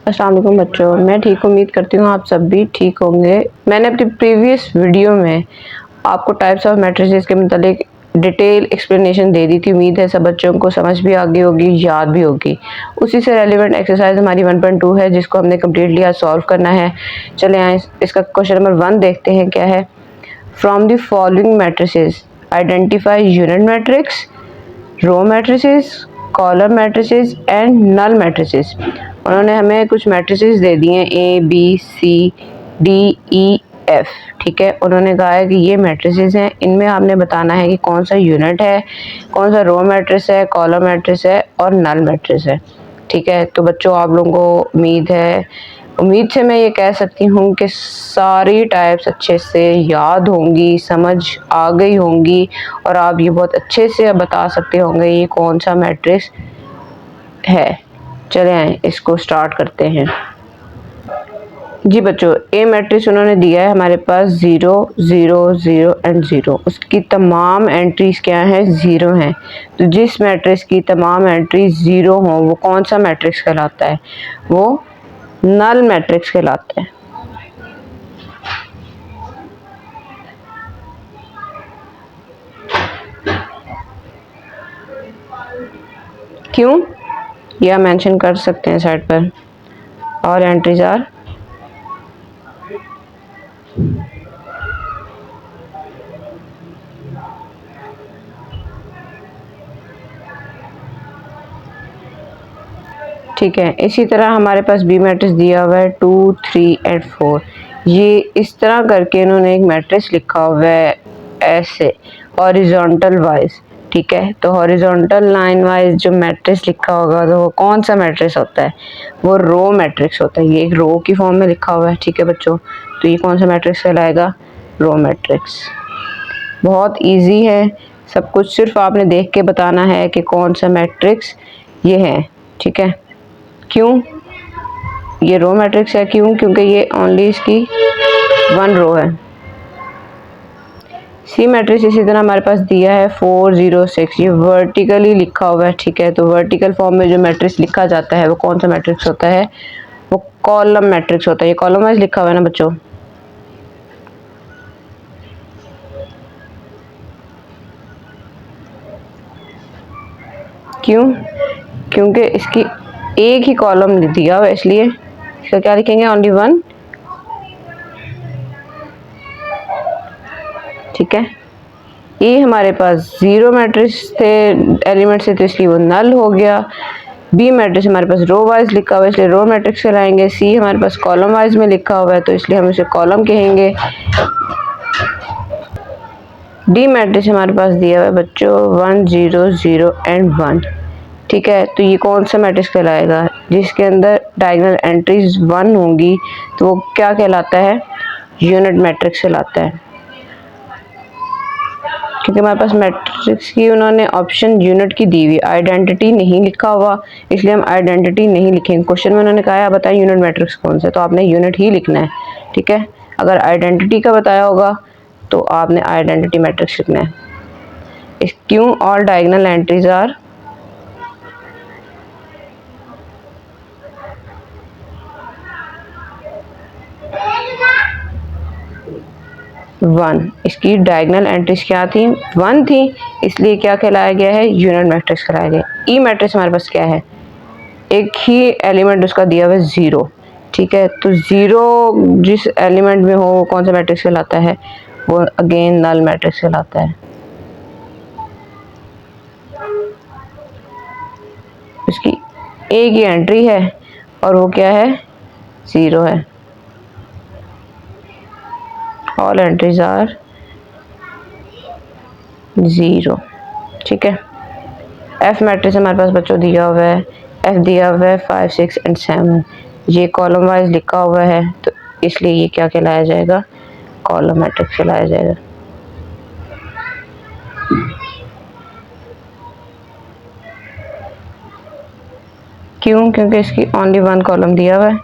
अस्सलाम वालेकुम बच्चों, मैं ठीक उम्मीद करती हूँ आप सब भी ठीक होंगे। मैंने अपनी प्रीवियस वीडियो में आपको टाइप्स ऑफ मैट्रिसेस के मतलब डिटेल एक्सप्लेनेशन दे दी थी। उम्मीद है सब बच्चों को समझ भी आ गई होगी, याद भी होगी। उसी से रेलिवेंट एक्सरसाइज हमारी 1.2 है जिसको हमने कम्प्लीटली आज सॉल्व करना है। चले आए इसका क्वेश्चन नंबर 1 देखते हैं क्या है। From the following matrices identify unit matrix, row matrices, column matrices and null matrices. उन्होंने हमें कुछ मैट्रिसेस दे दिए हैं A B C D E F. ठीक है, उन्होंने कहा है कि ये मैट्रिसेस हैं, इनमें आपने बताना है कि कौन सा यूनिट है, कौन सा रो मैट्रिक्स है, कॉलम मैट्रिक्स है और नल मैट्रिक्स है। ठीक है, तो बच्चों आप लोगों को उम्मीद से मैं ये कह सकती हूँ कि सारी टाइप्स अच्छे से याद होंगी, समझ आ गई होंगी और आप ये बहुत अच्छे से बता सकते होंगे ये कौन सा मैट्रिक्स है। चले आए इसको स्टार्ट करते हैं। जी बच्चों, ए मैट्रिक्स उन्होंने दिया है हमारे पास 0 0 0 एंड 0। उसकी तमाम एंट्रीज क्या हैं, 0 हैं। तो जिस मैट्रिक्स की तमाम एंट्रीज 0 हों वो कौन सा मैट्रिक्स कहलाता है, वो नल मैट्रिक्स कहलाता है। क्यों, या मेंशन कर सकते हैं साइड पर। और एंट्रीज आर ठीक है। इसी तरह हमारे पास बी मैट्रिक्स दिया हुआ है 2 3 एंड 4। ये इस तरह करके इन्होंने एक मैट्रिक्स लिखा हुआ है ऐसे हॉरिजॉन्टल वाइज। ठीक है, तो हॉरिजॉन्टल लाइन वाइज जो मैट्रिक्स लिखा होगा तो वो कौन सा मैट्रिक्स होता है, वो रो मैट्रिक्स होता है। ये एक रो की फॉर्म में लिखा हुआ है। ठीक है बच्चों, तो ये कौन सा मैट्रिक्स कहलाएगा, रो मैट्रिक्स। बहुत इजी है, सब कुछ सिर्फ आपने देख के बताना है कि कौन सा मैट्रिक्स ये है। ठीक है, क्यों ये रो मैट्रिक्स है, क्यों, क्योंकि ये ओनली इसकी 1 रो है। सी मैट्रिक्स इसी तरह हमारे पास दिया है 4 0 6। ये वर्टिकली लिखा हुआ है। ठीक है, तो वर्टिकल फॉर्म में जो मैट्रिक्स लिखा जाता है वो कौन सा मैट्रिक्स होता है, वो कॉलम मैट्रिक्स होता है। ये कॉलम वाइज लिखा हुआ है ना बच्चों। क्यों, क्योंकि इसकी एक ही कॉलम दिया हुआ है, इसलिए इसका क्या लिखेंगे, ओनली 1। ठीक है, ये हमारे पास 0 मैट्रिक्स थे एलिमेंट से, तो इसलिए वो नल हो गया। बी मैट्रिक्स हमारे पास रो वाइज लिखा हुआ है, इसलिए रो मैट्रिक्स कहलाएंगे। सी हमारे पास कॉलम वाइज में लिखा हुआ है, तो इसलिए हम इसे कॉलम कहेंगे। डी मैट्रिक्स हमारे पास दिया हुआ है बच्चों 1 0 0 एंड 1। ठीक है, तो ये कौन सा मैट्रिक्स कहलाएगा, जिसके अंदर डायगोनल एंट्रीज 1 होंगी, तो वो क्या कहलाता है, यूनिट मैट्रिक्स कहलाता है। क्योंकि हमारे पास मैट्रिक्स की उन्होंने ऑप्शन यूनिट की दी हुई, आइडेंटिटी नहीं लिखा हुआ, इसलिए हम आइडेंटिटी नहीं लिखेंगे। क्वेश्चन में उन्होंने कहा है बताएं यूनिट मैट्रिक्स कौन सा है, तो आपने यूनिट ही लिखना है। ठीक है, अगर आइडेंटिटी का बताया होगा तो आपने आइडेंटिटी मैट्रिक्स लिखना है। क्यों, ऑल डायगोनल एंट्रीज आर 1। इसकी डायगोनल एंट्रीज क्या थी, 1 थी, इसलिए क्या कहलाया गया है, यूनिट मैट्रिक्स कहलाया गया। ई मैट्रिक्स हमारे पास क्या है, एक ही एलिमेंट उसका दिया हुआ है 0। ठीक है, तो 0 जिस एलिमेंट में हो वो कौन सा मैट्रिक्स कहलाता है, वो अगेन नल मैट्रिक्स कहलाता है। इसकी एक ही एंट्री है और वो क्या है, 0 है। All entries are 0। ठीक है, एफ मैट्रिक्स हमारे पास बच्चों दिया हुआ है, एफ दिया हुआ है 5 6 एंड 7। ये कॉलम वाइज लिखा हुआ है, तो इसलिए ये क्या कहलाया जाएगा, कॉलम मैट्रिक्स कहलाया जाएगा। क्यों, क्योंकि इसकी ओनली 1 कॉलम दिया हुआ है,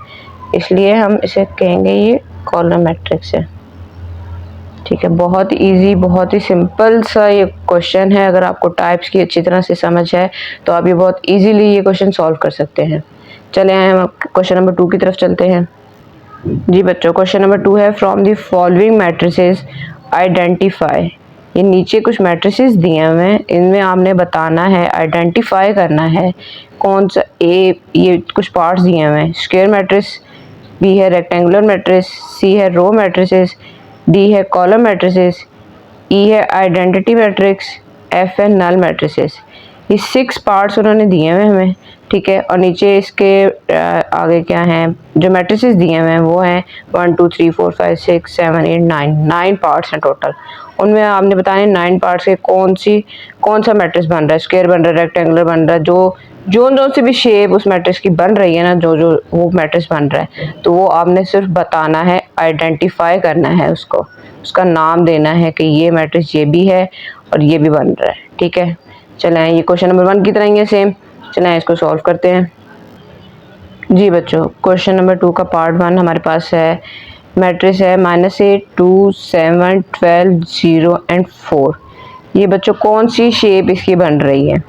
इसलिए हम इसे कहेंगे ये कॉलम मैट्रिक्स है। ठीक है, बहुत इजी, बहुत ही सिंपल सा ये क्वेश्चन है। अगर आपको टाइप्स की अच्छी तरह से समझ है तो आप ये बहुत इजीली ये क्वेश्चन सॉल्व कर सकते हैं। चले आए हम क्वेश्चन नंबर 2 की तरफ चलते हैं। जी बच्चों, क्वेश्चन नंबर 2 है, from the following matrices identify. ये नीचे कुछ मैट्रिसेस दिए हुए हैं, इनमें आपने बताना है, आइडेंटिफाई करना है कौन सा ये कुछ पार्ट्स दिए हुए हैं। स्क्वायर मैट्रिक्स, बी है रेक्टेंगुलर मैट्रिक्स, सी है रो मैट्रिसेस, डी है कॉलम मैट्रिसेस, ई है आइडेंटिटी मैट्रिक्स, एफ है नल मैट्रिसेस। ये 6 पार्ट्स उन्होंने दिए हुए हमें, ठीक है। और नीचे इसके आगे क्या हैं, जो मैट्रिसेस दिए हुए हैं वो हैं 1 2 3 4 5 6 7 8 9 पार्ट्स हैं टोटल। उनमें आपने बताने 9 पार्ट्स के कौन सा मैट्रिक्स बन रहा है, स्क्वायर बन रहा है, रेक्टेंगुलर बन रहा है, जो से भी शेप उस मैट्रिक्स की बन रही है ना, जो वो मैट्रिक्स बन रहा है, तो वो आपने सिर्फ बताना है, आइडेंटिफाई करना है उसको, उसका नाम देना है कि ये मैट्रिक्स ये भी है और ये भी बन रहा है, ठीक है। चलें, ये क्वेश्चन नंबर 1 की तरह ही है सेम। चलें इसको सॉल्व करते हैं। जी बच्चों, क्वेश्चन नंबर 2 का पार्ट 1 हमारे पास है, मैट्रिक्स है -8 2 7 12 0 एंड 4। ये बच्चों कौन सी शेप इसकी बन रही है,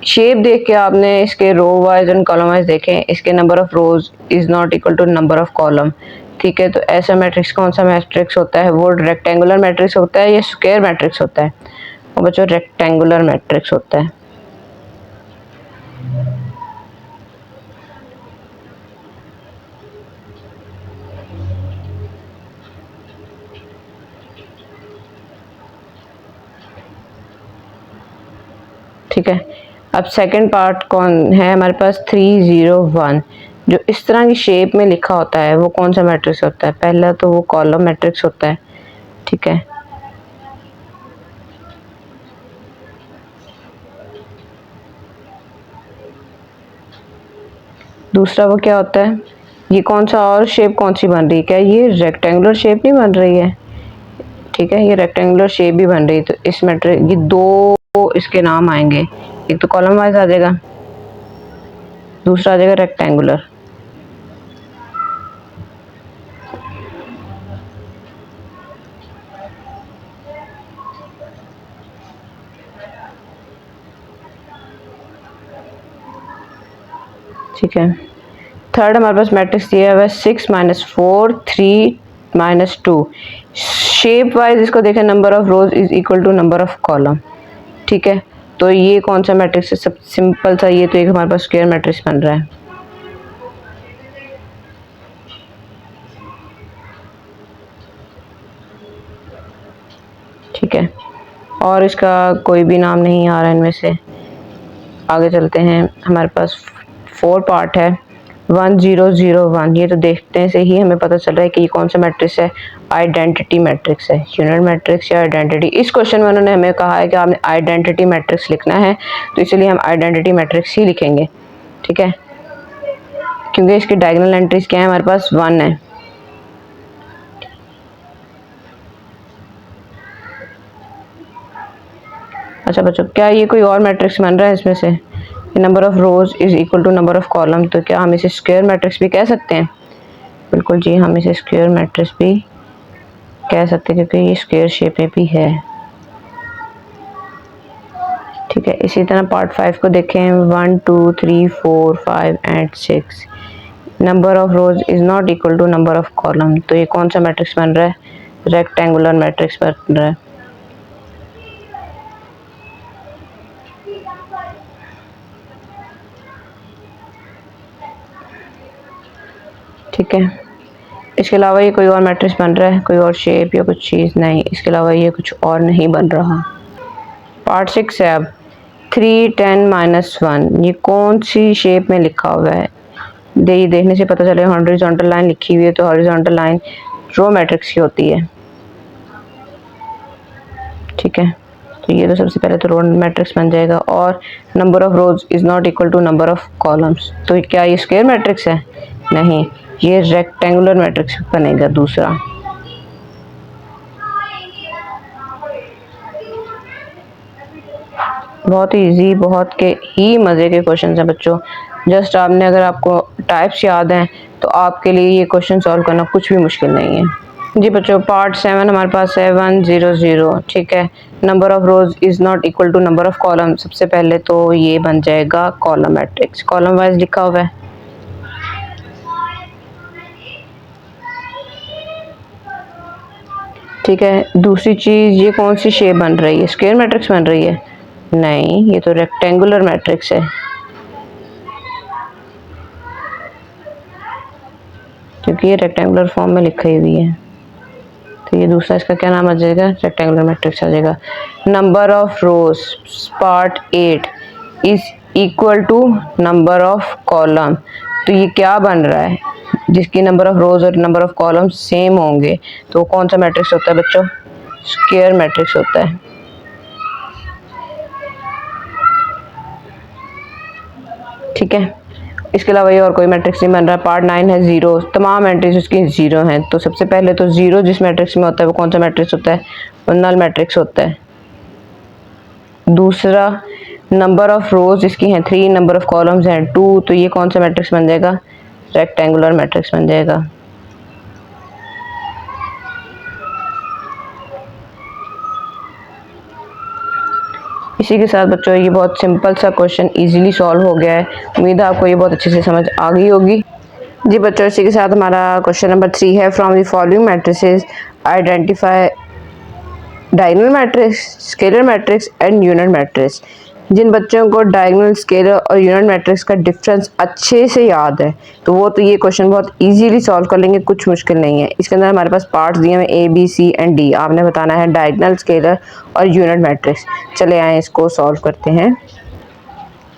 शेप देख के आपने इसके row wise and column wise देखें, इसके number of rows is not equal to number of column, ठीक है। तो ऐसा मैट्रिक्स कौन सा मैट्रिक्स होता है, वो रेक्टेंगुलर मैट्रिक्स होता है या स्क्वायर मैट्रिक्स होता है? और बच्चों रेक्टेंगुलर मैट्रिक्स होता है। ठीक है, अब सेकंड पार्ट कौन है हमारे पास, 3 0 1। जो इस तरह की शेप में लिखा होता है वो कौन सा मैट्रिक्स होता है? पहला तो वो कॉलम मैट्रिक्स होता है, ठीक है। दूसरा वो क्या होता है, ये कौन सा और शेप कौन सी बन रही है, क्या ये रेक्टेंगुलर शेप नहीं बन रही है? ठीक है, ये रेक्टेंगुलर शेप भी बन रही है। तो इस मैट्रिक्स ये दो इसके नाम आएंगे, एक तो कॉलम वाइज आ जाएगा, दूसरा आ जाएगा रेक्टेंगुलर। ठीक है, थर्ड हमारे पास मैट्रिक्स दिया हुआ है 6 -4 3 -2। शेप वाइज इसको देखें, number of rows is equal to number of column, ठीक है। तो ये कौन सा मैट्रिक्स है? सब सिंपल सा, ये तो एक हमारे पास स्क्वायर मैट्रिक्स बन रहा है। ठीक है, और इसका कोई भी नाम नहीं आ रहा है इनमें से। आगे चलते हैं, हमारे पास 4 पार्ट है, 1 0 0 1। ये तो देखते से ही हमें पता चल रहा है कि ये कौन सा मैट्रिक्स है, आइडेंटिटी मैट्रिक्स है। यूनिट मैट्रिक्स या आइडेंटिटी, इस क्वेश्चन में उन्होंने हमें कहा है कि आपने आइडेंटिटी मैट्रिक्स लिखना है, तो इसलिए हम आइडेंटिटी मैट्रिक्स ही लिखेंगे, ठीक है। क्योंकि इसकी डायगोनल एंट्रीज क्या है, हमारे पास 1 है। अच्छा बच्चों, क्या ये कोई और मैट्रिक्स बन रहा है इसमें से? Number of rows is equal to number of column, तो क्या हम इसे स्क्वायर मैट्रिक्स भी कह सकते हैं? बिल्कुल जी, हम इसे स्क्वायर मैट्रिक्स भी कह सकते हैं क्योंकि ये स्क्वायर शेप में भी है, ठीक है। इसी तरह पार्ट 5 को देखें, 1 2 3 4 5 and 6। Number of rows is not equal to number of column, तो ये कौन सा मैट्रिक्स बन रहा है? रेक्टेंगुलर मैट्रिक्स बन रहा है। ठीक है, इसके अलावा ये कोई और मैट्रिक्स बन रहा है, कोई और शेप या कुछ चीज़ नहीं, इसके अलावा ये कुछ और नहीं बन रहा। पार्ट 6 है अब, 3 10 -1। ये कौन सी शेप में लिखा हुआ है? देखने से पता चले हॉरिजॉन्टल लाइन लिखी हुई है, तो हॉरिजॉन्टल लाइन रो मैट्रिक्स की होती है, ठीक है। तो ये तो सबसे पहले तो रो मैट्रिक्स बन जाएगा। और number of rows is not equal to number of columns, तो क्या ये स्क्वायर मैट्रिक्स है? नहीं, ये रेक्टेंगुलर मैट्रिक्स बनेगा दूसरा। बहुत ही इजी, बहुत के ही मज़े के क्वेश्चन हैं बच्चों। जस्ट आपने, अगर आपको टाइप्स याद हैं तो आपके लिए ये क्वेश्चन सॉल्व करना कुछ भी मुश्किल नहीं है। जी बच्चों पार्ट 7 हमारे पास है 100। ठीक है, number of rows is not equal to number of column. सबसे पहले तो ये बन जाएगा कॉलम मैट्रिक्स, कॉलम वाइज लिखा हुआ है। ठीक है, दूसरी चीज ये कौन सी शेप बन रही है, स्क्वायर मैट्रिक्स बन रही है? नहीं, ये तो रेक्टेंगुलर मैट्रिक्स है, क्योंकि ये रेक्टेंगुलर फॉर्म में लिखी हुई है। तो ये दूसरा इसका क्या नाम आ जाएगा, रेक्टेंगुलर मैट्रिक्स आ जाएगा। Number of rows part 8 is equal to number of column. तो ये क्या बन रहा है, जिसकी नंबर ऑफ रोज और नंबर ऑफ कॉलम सेम होंगे, तो कौन सा मैट्रिक्स होता है बच्चों? स्क्वायर मैट्रिक्स होता है। ठीक है, इसके अलावा ये और कोई मैट्रिक्स नहीं बन रहा। पार्ट 9 है 0, तमाम एंट्रीज उसकी 0 हैं। तो सबसे पहले तो 0 जिस मैट्रिक्स में होता है वो कौन सा मैट्रिक्स होता है? वो नल मैट्रिक्स होता है। दूसरा, नंबर ऑफ रोज इसकी हैं 3, नंबर ऑफ कॉलम्स हैं 2, तो ये कौन सा मैट्रिक्स बन जाएगा? रेक्टेंगुलर मैट्रिक्स बन जाएगा। इसी के साथ बच्चों ये बहुत सिंपल सा क्वेश्चन इजीली सॉल्व हो गया है। उम्मीद है आपको ये बहुत अच्छे से समझ आ गई होगी। जी बच्चों, इसी के साथ हमारा क्वेश्चन नंबर 3 है, from the following matrices identify diagonal matrix, scalar matrix and unit matrix. जिन बच्चों को डायगोनल, स्केलर और यूनिट मैट्रिक्स का डिफरेंस अच्छे से याद है तो वो तो ये क्वेश्चन बहुत इजीली सॉल्व कर लेंगे, कुछ मुश्किल नहीं है। इसके अंदर हमारे पास पार्ट्स दिए हैं A, B, C and D। आपने बताना है डायगोनल, स्केलर और यूनिट मैट्रिक्स। चले आए इसको सॉल्व करते हैं।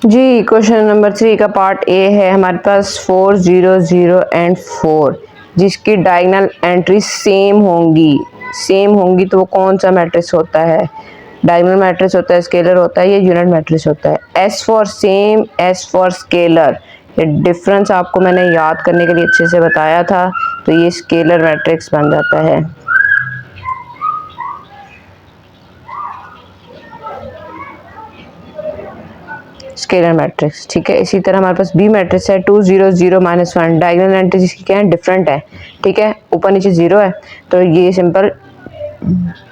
जी, क्वेश्चन नंबर 3 का पार्ट A है हमारे पास 4, 0, 0 एंड 4, जिसकी डायगोनल एंट्री सेम होंगी तो वो कौन सा मैट्रिक्स होता है? डायगोनल मैट्रिक्स होता है, स्केलर होता है, या यूनिट मैट्रिक्स होता है? S for same, S for scalar. ये डिफरेंस आपको मैंने याद करने के लिए अच्छे से बताया था, तो ये स्केलर मैट्रिक्स बन जाता है। Scalar matrix. ठीक है, इसी तरह हमारे पास बी मैट्रिक्स है 2, 0, 0, -1। डायगोनल एंट्री जिसकी क्या है, डिफरेंट है। ठीक है, ऊपर नीचे 0 है, तो ये सिंपल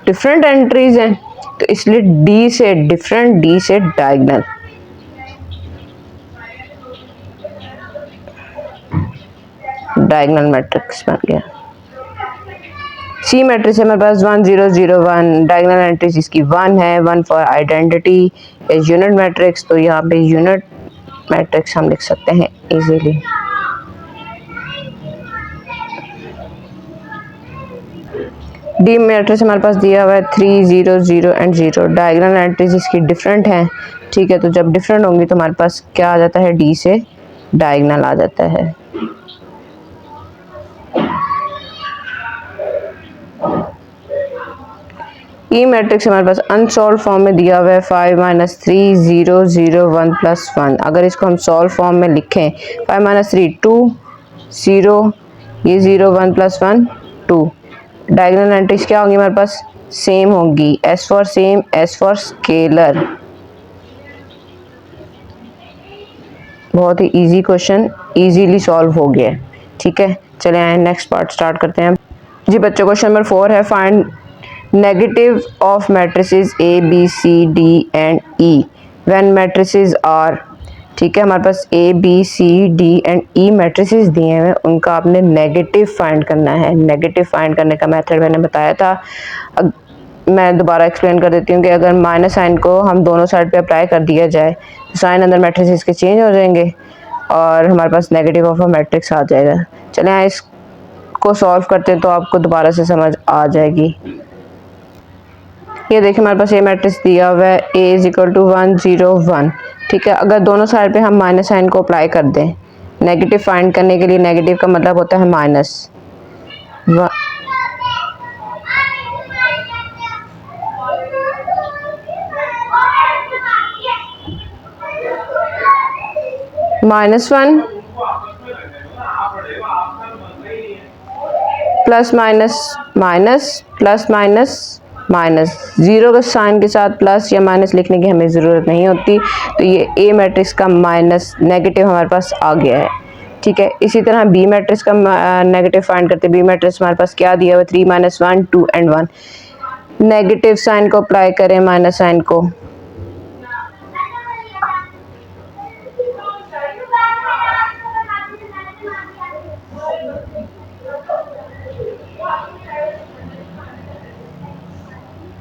डिफरेंट एंट्रीज हैं, तो इसलिए डी से डिफरेंट, डी से डायगोनल। डायगोनल मैट्रिक्स बन गया। सी मैट्रिक्स है हमारे पास 1, 0, 0, 1। डायगोनल एंट्री जिसकी 1 है, 1 फॉर आइडेंटिटी। यूनिट मैट्रिक्स, तो यहाँ पे यूनिट मैट्रिक्स हम लिख सकते हैं इजीली। डी मैट्रिक्स हमारे पास दिया हुआ है 3, 0, 0 एंड 0। डायगोनल एंट्रीज इसकी डिफरेंट हैं। ठीक है, तो जब डिफरेंट होंगी तो हमारे पास क्या आ जाता है, डी से डायगोनल आ जाता है। ई मैट्रिक्स हमारे पास अनसॉल्व फॉर्म में दिया हुआ है 5, -3, 0, 0, 1 + 1। अगर इसको हम सॉल्व फॉर्म में लिखें, 5 - 3 2, 0, ये 0, 1 + 1 2। डायगोनल एंट्रीज क्या होंगी हमारे पास? सेम होंगी। S for same, S for scalar. बहुत ही इजी क्वेश्चन, इजीली सॉल्व हो गया। ठीक है, चले आए नेक्स्ट पार्ट स्टार्ट करते हैं। जी बच्चों, क्वेश्चन नंबर 4 है, find negative of matrices A, B, C, D and E when matrices are. ठीक है, हमारे पास A, B, C, D and E matrices दिए हैं, उनका आपने नेगेटिव फाइंड करना है। नेगेटिव फाइंड करने का मेथड मैंने बताया था, मैं दोबारा एक्सप्लेन कर देती हूँ कि अगर माइनस साइन को हम दोनों साइड पे अप्लाई कर दिया जाए तो साइन अंदर मैट्रिसेस के चेंज हो जाएंगे और हमारे पास नेगेटिव ऑफ अ मैट्रिक्स आ जाएगा। चलें यहाँ इसको सॉल्व करते हैं तो आपको दोबारा से समझ आ जाएगी। ये देखिए हमारे पास ये मैट्रिक्स दिया हुआ है A = 1, 0, 1। ठीक है, अगर दोनों साइड पे हम माइनस साइन को अप्लाई कर दें, नेगेटिव फाइंड करने के लिए, नेगेटिव का मतलब होता है minus. -1 plus minus minus plus minus minus, 0 के साइन के साथ प्लस या माइनस लिखने की हमें ज़रूरत नहीं होती। तो ये A मैट्रिक्स का माइनस नेगेटिव हमारे पास आ गया है। ठीक है। इसी तरह बी मैट्रिक्स का नेगेटिव फाइंड करते हैं। बी मैट्रिक्स हमारे पास क्या दिया हुआ, 3 -1 2 एंड 1। नेगेटिव साइन को अप्लाई करें, माइनस साइन को,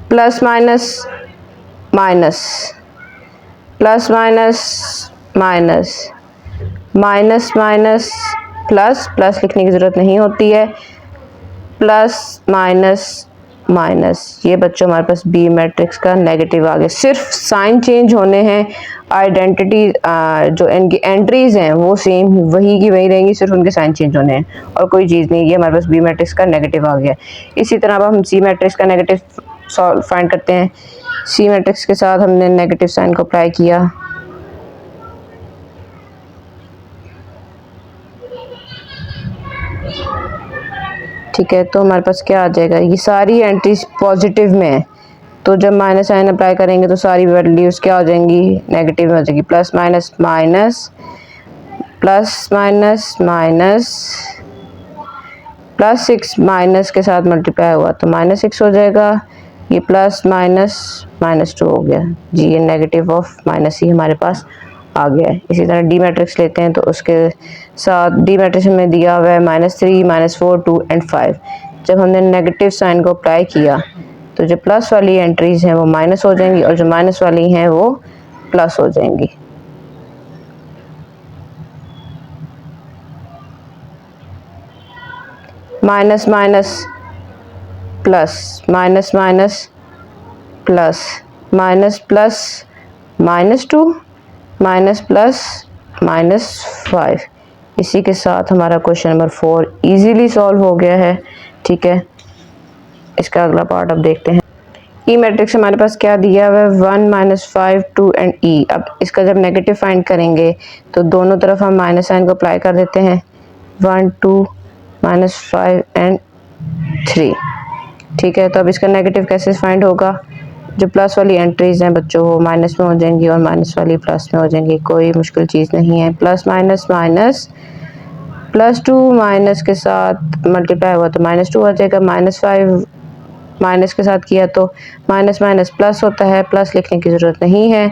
plus minus minus, plus minus minus, minus minus plus, plus लिखने की ज़रूरत नहीं होती है, प्लस माइनस माइनस। ये बच्चों हमारे पास बी मैट्रिक्स का नेगेटिव आ गया। सिर्फ साइन चेंज होने हैं, आइडेंटिटी जो इनकी एंट्रीज हैं वो सेम वही की वही रहेंगी, सिर्फ उनके साइन चेंज होने हैं और कोई चीज़ नहीं। ये हमारे पास बी मैट्रिक्स का नेगेटिव आ गया। इसी तरह अब हम सी मैट्रिक्स का नेगेटिव सॉल्व फाइंड करते हैं। सी मैट्रिक्स के साथ हमने नेगेटिव साइन को अप्लाई किया, ठीक है। तो हमारे पास क्या आ जाएगा, ये सारी एंट्रीज पॉजिटिव में है, तो जब माइनस साइन अप्लाई करेंगे तो सारी वैल्यूज क्या हो जाएंगी, नेगेटिव में हो जाएगी। Plus minus minus, plus minus minus, plus 6 minus के साथ मल्टीप्लाई हुआ तो -6 हो जाएगा। ये प्लस माइनस -2 हो गया जी। ये नेगेटिव ऑफ माइनस ही हमारे पास आ गया है। इसी तरह डी मैट्रिक्स लेते हैं तो उसके साथ डी मैट्रिक्स में दिया हुआ है -3 -4 2 एंड 5। जब हमने नेगेटिव साइन को अप्लाई किया तो जो प्लस वाली एंट्रीज हैं वो माइनस हो जाएंगी और जो माइनस वाली हैं वो प्लस हो जाएंगी। Minus minus plus, minus minus plus, minus plus -2, minus plus -5। इसी के साथ हमारा क्वेश्चन नंबर 4 इजीली सॉल्व हो गया है, ठीक है। इसका अगला पार्ट अब देखते हैं। ई मैट्रिक्स हमारे पास क्या दिया हुआ है, 1 -5 2 एंड ई। अब इसका जब नेगेटिव फाइंड करेंगे तो दोनों तरफ हम माइनस साइन को अप्लाई कर देते हैं, 1 2 -5 एंड 3, ठीक है। तो अब इसका नेगेटिव कैसे फाइंड होगा, जो प्लस वाली एंट्रीज हैं बच्चों वो माइनस में हो जाएंगी और माइनस वाली प्लस में हो जाएंगी, कोई मुश्किल चीज़ नहीं है। प्लस माइनस माइनस, +2 माइनस के साथ मल्टीप्लाई हुआ तो -2 आ जाएगा। -5 माइनस के साथ किया तो माइनस माइनस प्लस होता है, प्लस लिखने की ज़रूरत नहीं है।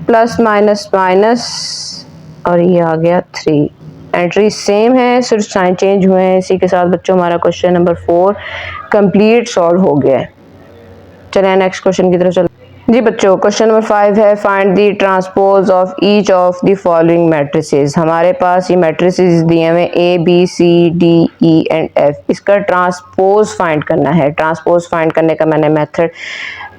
प्लस माइनस माइनस और ये आ गया 3। एंट्री सेम है, सिर्फ साइन चेंज हुए हैं। इसी के साथ बच्चों हमारा क्वेश्चन नंबर 4 कंप्लीट सॉल्व हो गया है। चलिए नेक्स्ट क्वेश्चन की तरफ चलते जी बच्चों। क्वेश्चन नंबर 5 है, find the transpose of each of the following matrices. हमारे पास ये मैट्रिसेस दिए हुए A B C D E and F। इसका ट्रांसपोज फाइंड करना है। ट्रांसपोज फाइंड करने का मैंने मेथड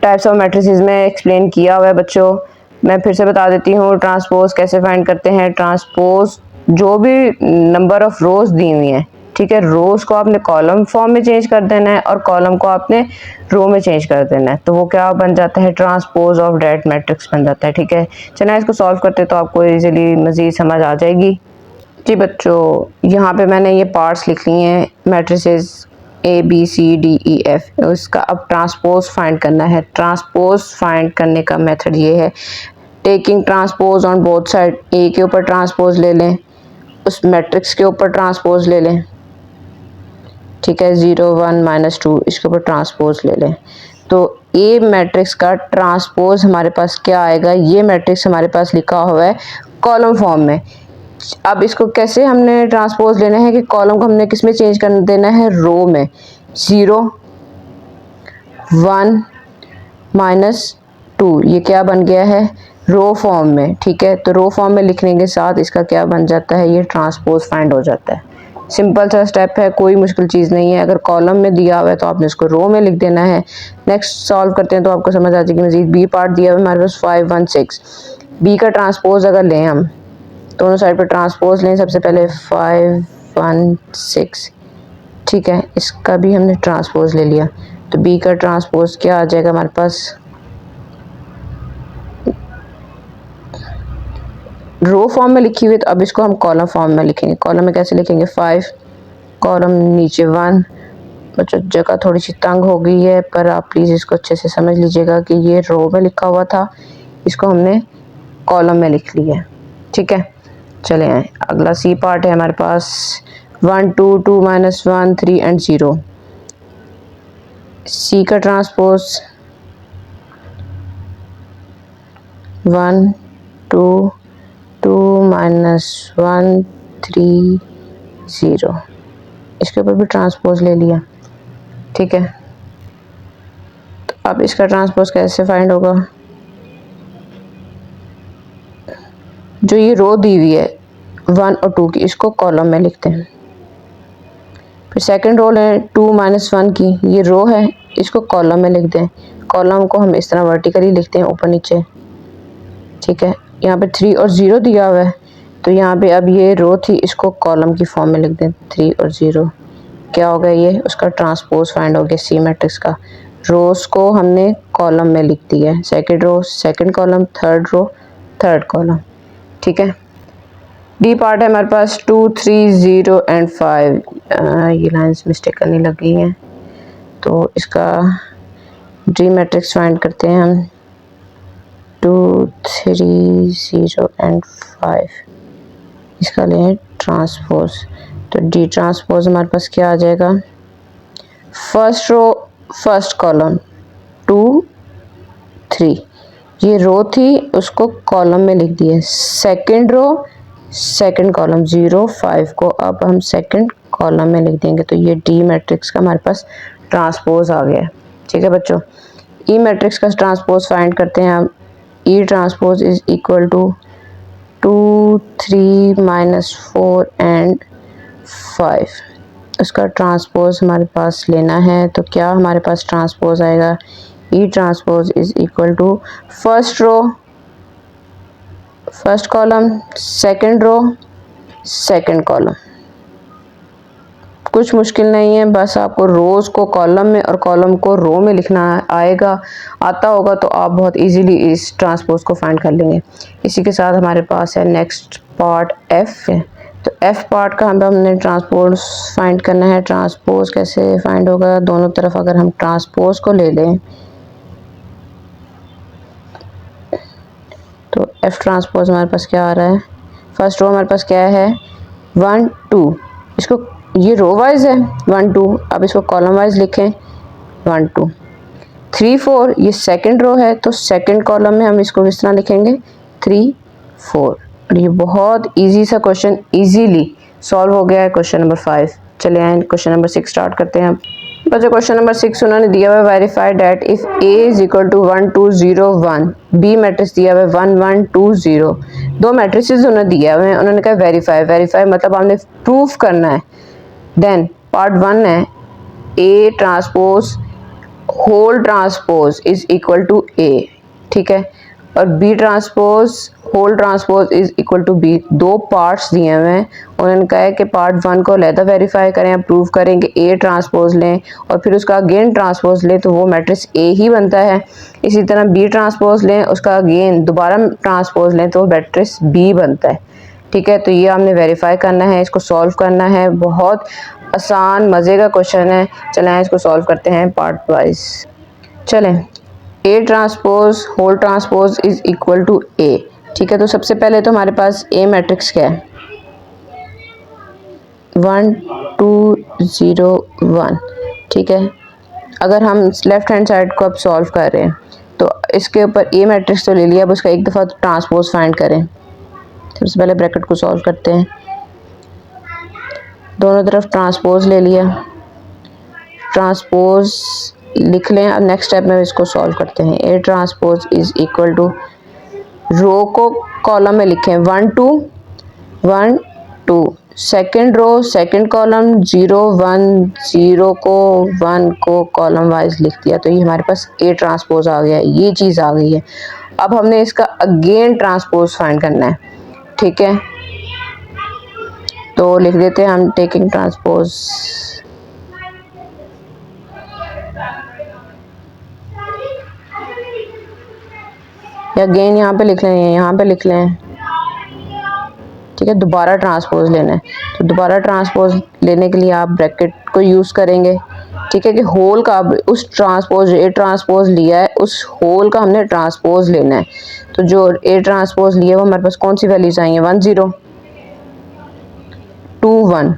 टाइप्स ऑफ मैट्रिसेस में एक्सप्लेन किया हुआ है बच्चों। मैं फिर से बता देती हूँ ट्रांसपोज कैसे फाइंड करते हैं। ट्रांसपोज जो भी नंबर ऑफ रोज दी हुई हैं, ठीक है, रोज को आपने कॉलम फॉर्म में चेंज कर देना है और कॉलम को आपने रो में चेंज कर देना है, तो वो क्या बन जाता है, ट्रांसपोज ऑफ दैट मैट्रिक्स बन जाता है, ठीक है। चलिए इसको सॉल्व करते हैं तो आपको इजीली मजीद समझ आ जाएगी जी बच्चों। यहाँ पे मैंने ये पार्ट्स लिख लिए हैं matrices A B C D E F। उसका अब ट्रांसपोज फाइंड करना है। ट्रांसपोज फाइंड करने का मेथड ये है, taking transpose on both side. A के ऊपर ट्रांसपोज ले लें, उस मैट्रिक्स के ऊपर ट्रांसपोज ले लें, ठीक है, 0 1 -2 इसके ऊपर ट्रांसपोज ले लें। तो ए मैट्रिक्स का ट्रांसपोज हमारे पास क्या आएगा, ये मैट्रिक्स हमारे पास लिखा हुआ है कॉलम फॉर्म में। अब इसको कैसे हमने ट्रांसपोज लेना है कि कॉलम को हमने किस में चेंज कर देना है, रो में। 0 1 -2 ये क्या बन गया है, रो फॉर्म में, ठीक है। तो रो फॉर्म में लिखने के साथ इसका क्या बन जाता है, ये ट्रांसपोज फाइंड हो जाता है। सिंपल सा स्टेप है, कोई मुश्किल चीज़ नहीं है। अगर कॉलम में दिया हुआ है तो आपने इसको रो में लिख देना है। नेक्स्ट सॉल्व करते हैं तो आपको समझ आ जाएगी। मजीद बी पार्ट दिया हुआ है हमारे पास 5 1 6। बी का ट्रांसपोज अगर लें हम, दोनों साइड पर ट्रांसपोज लें। सबसे पहले 5 1 6, ठीक है, इसका भी हमने ट्रांसपोज ले लिया। तो बी का ट्रांसपोज क्या आ जाएगा हमारे पास, रो फॉर्म में लिखी हुई, तो अब इसको हम कॉलम फॉर्म में लिखेंगे। कॉलम में कैसे लिखेंगे, 5 कॉलम नीचे 1। बच्चों जगह थोड़ी सी तंग हो गई है, पर आप प्लीज़ इसको अच्छे से समझ लीजिएगा कि ये रो में लिखा हुआ था, इसको हमने कॉलम में लिख लिया, ठीक है। चले आए, अगला सी पार्ट है हमारे पास 1 2 2 माइनस 1 3 एंड 0। सी का ट्रांसपोज 1 2 2 माइनस 1 3 0, इसके ऊपर भी ट्रांसपोज ले लिया। ठीक है, तो अब इसका ट्रांसपोज कैसे फाइंड होगा? जो ये रो दी हुई है 1 और 2 की, इसको कॉलम में लिखते हैं। फिर सेकंड रो लें 2 माइनस 1 की, ये रो है, इसको कॉलम में लिख दें। कॉलम को हम इस तरह वर्टिकली लिखते हैं, ऊपर नीचे। ठीक है, यहाँ पे 3 और 0 दिया हुआ है, तो यहाँ पे अब ये रो थी, इसको कॉलम की फॉर्म में लिख दें। 3 और 0 क्या होगा? ये उसका ट्रांसपोज फाइंड हो गया सी मैट्रिक्स का। रोज को हमने कॉलम में लिख दिया है, second row second column, third row third column. ठीक है, डी पार्ट है हमारे पास 2 3 0 एंड 5। ये लाइंस मिस्टेक करनी लग गई हैं, तो इसका डी मैट्रिक्स फाइंड करते हैं हम। 2 3 0 एंड 5, इसका लें ट्रांसपोज। तो डी ट्रांसपोज हमारे पास क्या आ जाएगा? फर्स्ट रो फर्स्ट कॉलम 2 3, ये रो थी, उसको कॉलम में लिख दिए। सेकंड रो सेकंड कॉलम 0 5 को अब हम सेकंड कॉलम में लिख देंगे, तो ये डी मैट्रिक्स का हमारे पास ट्रांसपोज आ गया। ठीक है बच्चों, ई मैट्रिक्स का ट्रांसपोज फाइंड करते हैं हम। E transpose is equal to 2 3 minus 4 and 5, उसका ट्रांसपोज हमारे पास लेना है। तो क्या हमारे पास ट्रांसपोज आएगा? E transpose is equal to first row first column, second row second column. कुछ मुश्किल नहीं है, बस आपको रोज को कॉलम में और कॉलम को रो में लिखना आएगा, आता होगा तो आप बहुत इजीली इस ट्रांसपोज को फाइंड कर लेंगे। इसी के साथ हमारे पास है नेक्स्ट पार्ट एफ है। तो एफ पार्ट का हमने ट्रांसपोज फाइंड करना है। ट्रांसपोज कैसे फाइंड होगा? दोनों तरफ अगर हम ट्रांसपोज को ले लें तो एफ ट्रांसपोज हमारे पास क्या आ रहा है? फर्स्ट रो हमारे पास क्या है? 1 2, इसको ये रो वाइज है 1 2, अब इसको कॉलम वाइज लिखें 1 2 3 4, ये सेकंड रो है, तो सेकंड कॉलम में हम इसको किस तरह लिखेंगे? 3 4। और ये बहुत इजी सा क्वेश्चन इजीली सॉल्व हो गया है, क्वेश्चन नंबर 5। चले आए क्वेश्चन नंबर 6 स्टार्ट करते हैं। बच्चों क्वेश्चन नंबर 6 उन्होंने दिया हुआ है verify that if A is equal to 1 2 0 1, B matrix दिया हुआ है 1 1 2 0। दो मैट्रिसेस उन्होंने दिया हुआ है, उन्होंने कहा वेरीफाई मतलब हमने प्रूफ करना है। देन पार्ट 1 है A transpose whole transpose is equal to A. ठीक है, और B transpose whole transpose is equal to B. दो पार्ट्स दिए हुए हैं, उन्होंने कहा है कि पार्ट 1 को अलहदा वेरीफाई करें, प्रूव करें कि ए ट्रांसपोज लें और फिर उसका अगेन ट्रांसपोज लें तो वो मैट्रिक्स ए ही बनता है। इसी तरह बी ट्रांसपोज लें, उसका अगेन दोबारा ट्रांसपोज लें तो वो मैट्रिक्स बी बनता है। ठीक है, तो ये हमने वेरीफाई करना है, इसको सॉल्व करना है। बहुत आसान मज़े का क्वेश्चन है। चलें इसको सॉल्व करते हैं पार्ट वाइज। चलें, A transpose whole transpose is equal to A. ठीक है, तो सबसे पहले तो हमारे पास ए मैट्रिक्स क्या है? 1 2 0 1। ठीक है, अगर हम लेफ्ट हैंड साइड को अब सॉल्व कर रहे हैं तो इसके ऊपर ए मैट्रिक्स तो ले लिया, अब उसका एक दफ़ा ट्रांसपोज फाइंड करें। सबसे पहले ब्रैकेट को सॉल्व करते हैं, दोनों तरफ ट्रांसपोज ले लिया, ट्रांसपोज लिख लें। अब नेक्स्ट स्टेप में इसको सॉल्व करते हैं। A transpose is equal to row को कॉलम में लिखें 1 2 1 2, सेकंड रो सेकंड कॉलम 0 1 0 को 1 को कॉलम वाइज लिख दिया, तो ये हमारे पास ए ट्रांसपोज आ गया, ये चीज़ आ गई है। अब हमने इसका अगेन ट्रांसपोज फाइंड करना है। ठीक है, तो लिख देते हैं हम टेकिंग ट्रांसपोज। अगेन यहाँ पे लिख लें, यहाँ पे लिख लें। ठीक है, दोबारा ट्रांसपोज लेना है, तो दोबारा ट्रांसपोज लेने के लिए आप ब्रैकेट को यूज़ करेंगे। ठीक है, कि होल का उस ट्रांसपोज ए ट्रांसपोज लिया है उस होल का हमने ट्रांसपोज लेना है। तो जो ए ट्रांसपोज लिया है वो हमारे पास कौन सी वैल्यूज आई हैं? 1 0। 2 1।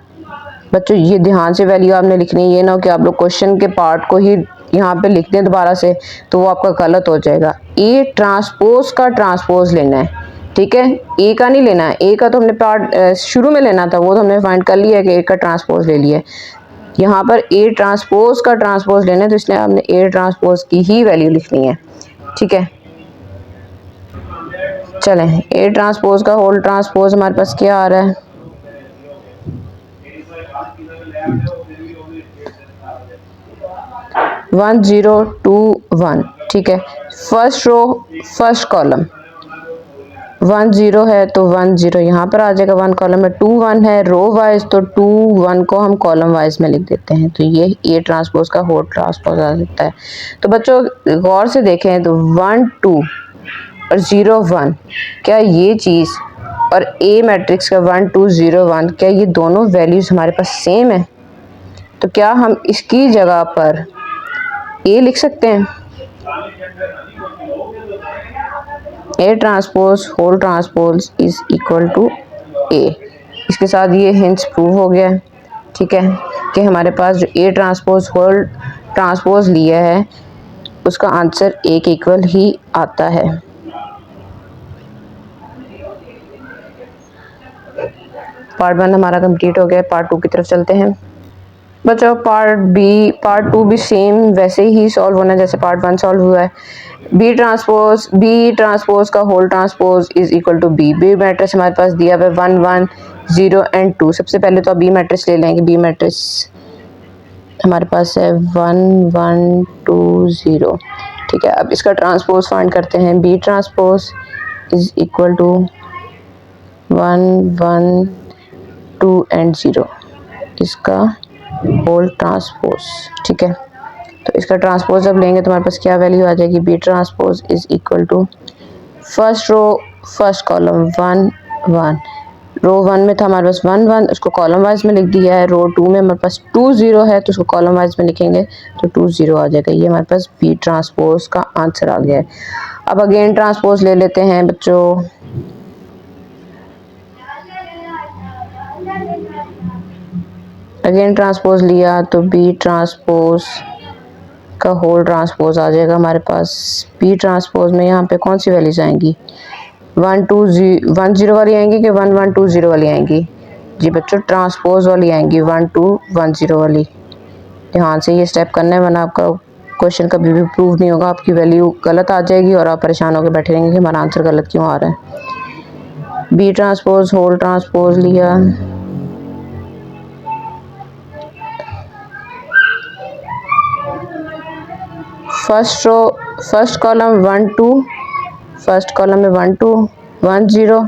बच्चों ये ध्यान से वैल्यू आपने लिखनी है, ये ना हो कि आप लोग क्वेश्चन के पार्ट को ही यहाँ पे लिख दें दोबारा से, तो वो आपका गलत हो जाएगा। ए ट्रांसपोज का ट्रांसपोज लेना है, ठीक है, ए का नहीं लेना है। ए का तो हमने पार्ट शुरू में लेना था, वो तो हमने फाइंड कर लिया कि ए का ट्रांसपोज ले लिया। यहाँ पर ए ट्रांसपोज का ट्रांसपोज लेना है, तो इसलिए आपने ए ट्रांसपोज की ही वैल्यू लिखनी है, ठीक है। चलें, ए ट्रांसपोज का होल ट्रांसपोज हमारे पास क्या आ रहा है, वन जीरो टू वन, ठीक है। फर्स्ट रो फर्स्ट कॉलम 1 0 है तो 1 0 यहाँ पर आ जाएगा, 1 कॉलम में 2 1 है रो वाइज, तो 2 1 को हम कॉलम वाइज में लिख देते हैं, तो ये ए ट्रांसपोज का होल ट्रांसपोज आ सकता है। तो बच्चों गौर से देखें तो 1 2 और 0 1, क्या ये चीज़ और ए मैट्रिक्स का 1 2 0 1, क्या ये दोनों वैल्यूज़ हमारे पास सेम है? तो क्या हम इसकी जगह पर ए लिख सकते हैं? A transpose whole transpose is equal to A. इसके साथ ये हिंट्स प्रूव हो गया है, ठीक है, कि हमारे पास जो ए ट्रांसपोज होल ट्रांसपोज लिया है उसका आंसर ए के इक्वल ही आता है। पार्ट 1 हमारा कंप्लीट हो गया, पार्ट 2 की तरफ चलते हैं। बच्चों पार्ट 2 भी सेम वैसे ही सॉल्व होना है जैसे पार्ट 1 सॉल्व हुआ है। बी ट्रांसपोज का whole transpose is equal to B. B matrix हमारे पास दिया हुआ है 1 1 0 एंड 2। सबसे पहले तो आप बी मैट्रिक्स ले लेंगे। बी मैट्रिक्स हमारे पास है 1 1 2 0, ठीक है। अब इसका ट्रांसपोज फाइंड करते हैं। B transpose is equal to 1 1 2 and 0, इसका होल ट्रांसपोज, ठीक है। तो इसका ट्रांसपोज जब लेंगे तो हमारे पास क्या वैल्यू आ जाएगी, B transpose is equal to first row first column 1 1, row 1 में था हमारे पास 1 1, उसको कॉलम वाइज में लिख दिया है। रो 2 में हमारे पास 2 0 है तो उसको कॉलम वाइज में लिखेंगे तो 2 0 आ जाएगा। ये हमारे पास बी ट्रांसपोज का आंसर आ गया है। अब अगेन ट्रांसपोज ले लेते हैं बच्चों। अगेन ट्रांसपोज लिया तो बी ट्रांसपोज का होल ट्रांसपोज आ जाएगा हमारे पास। बी ट्रांसपोज में यहाँ पे कौन सी वैल्यूज आएंगी, 1 2 1 0 वाली आएंगी कि 1 1 2 0 वाली आएंगी? जी बच्चों ट्रांसपोज वाली आएंगी, 1 2 1 0 वाली। ध्यान से ये स्टेप करना है वरना आपका क्वेश्चन कभी भी प्रूव नहीं होगा, आपकी वैल्यू गलत आ जाएगी और आप परेशान होकर बैठे रहेंगे कि हमारा आंसर गलत क्यों आ रहा है। बी ट्रांसपोज होल ट्रांसपोज लिया, first row first column 1 2, first column में 1 2 1 0,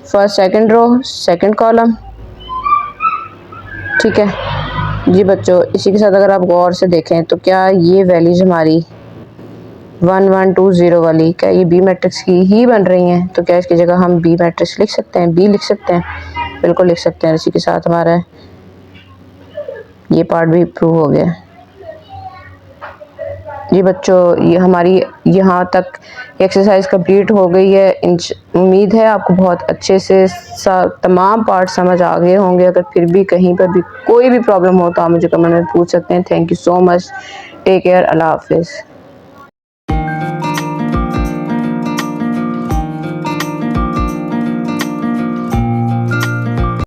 first second row second column, ठीक है जी बच्चों। इसी के साथ अगर आप गौर से देखें तो क्या ये वैल्यूज हमारी 1 1 2 0 वाली क्या ये बी मैट्रिक्स की ही बन रही हैं? तो क्या इसकी जगह हम बी मैट्रिक्स लिख सकते हैं, बी लिख सकते हैं? बिल्कुल लिख सकते हैं। इसी के साथ हमारा ये पार्ट भी प्रूव हो गया जी बच्चों। ये हमारी यहाँ तक एक्सरसाइज कंप्लीट हो गई है। उम्मीद है आपको बहुत अच्छे से तमाम पार्ट समझ आ गए होंगे। अगर फिर भी कहीं पर भी कोई भी प्रॉब्लम हो तो आप मुझे कमेंट में पूछ सकते हैं। Thank you so much, take care, अल्लाह हाफिज़।